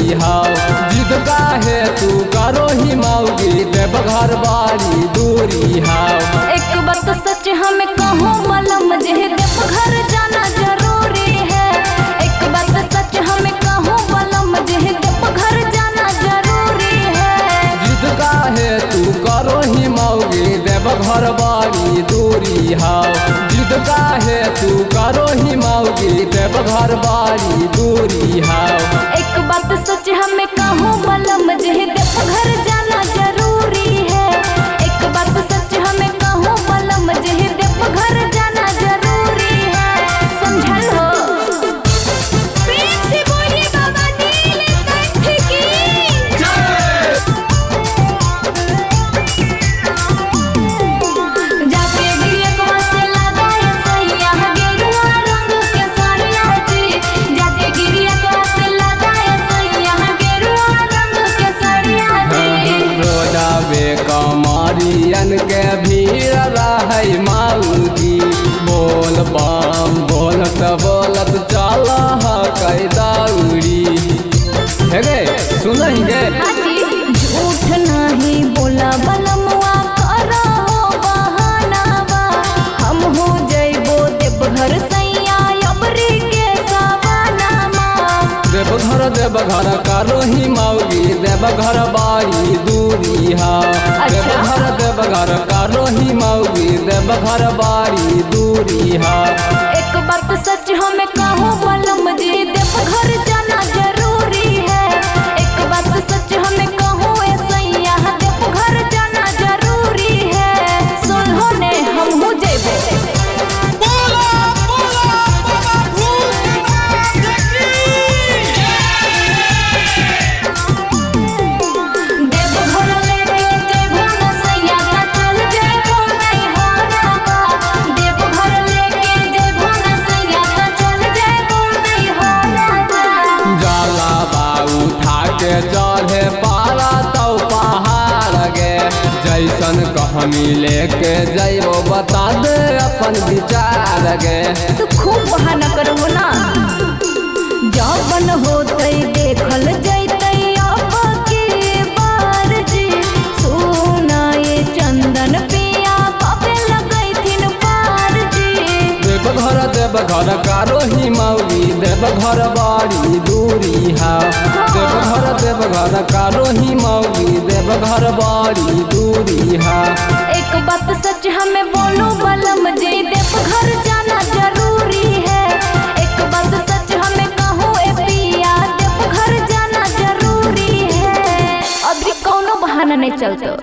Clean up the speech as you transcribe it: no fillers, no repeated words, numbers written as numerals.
दूरी हाव। जिद काहे तू करो ही माऊगी देवघर बाड़ी दूरी हाव। एक बात सच हमें कहूँ बलम जे देवघर जाना जरूरी है। एक बात सच हमें कहूँ बलम जे देवघर जाना जरूरी है। जिद काहे तू करो ही माऊगी देवघर बाड़ी दूरी हाव। जिद काहे तू करो ही माऊगी देवघर बाड़ी दूरी हाव। एक बात सच हमें कहूँ बलम जे देवघर जाना जरूरी है। एक बात सच हमें कहूँ बलम जे देवघर जाना जरूरी है। समझल हो? प्रेम से बोलिए बाबा नीलकंठ की जाके गिरियकवा से लगाए सैया गेरुआ रंग के साड़िया जी। जाके गिरियकवा से लगाए सैया गेरुआ रंग के साड़िया जी। रोजाबे कमारियन के भीड़ रहे माऊगी। बोल बम बोलत बोलत चल कै दौड़ी। हे गे सुनेंगे झूठ नहीं बोला बलमुआ करो बहानावा। हम हो जइबो देवघर सैया अबरी के सवानामा। देवघर देवघर करो ही माऊगी देवघर बाड़ी दूरी हाव। देवघर देवघर करो ही माऊगी देवघर बाड़ी दूरी हाव। एक बात सच हमें कहूँ बलम जी देवघर जाना जरूरी है। एक बात सच हमें कहूँ ए सैया देवघर जाना जरूरी है। सुनो ने हम हो जइबो देवघर लेके जइबो न सैया ता चल जइबो नैहरवा। देवघर लेके जइबो न सैया ता चल जइबो नैहरवा। जाला बाऊ उठा के चढ़े पारा तो पहाड़ गे। जैसन कहमी लेके जइबो बता दे अपन विचार गे। तू खूब बहाना करबो ना। जौवन होतै देखल जैतै अब की बार जी। सुनाए चंदन पिया बाबे लगैथिन पार जी। देवघर देवघर कारो ही माऊगी देवघर बाड़ी दूरी हाव। देवघर देवघर कारो ही माऊगी देवघर बाड़ी दूरी हाव। एक बात सच हमें बोलो बलम जी देवघर जाना जरूरी है। एक बात सच हमें कहूँ ए पिया देवघर जाना जरूरी है। अभी कौनो बहाना नहीं चलतो।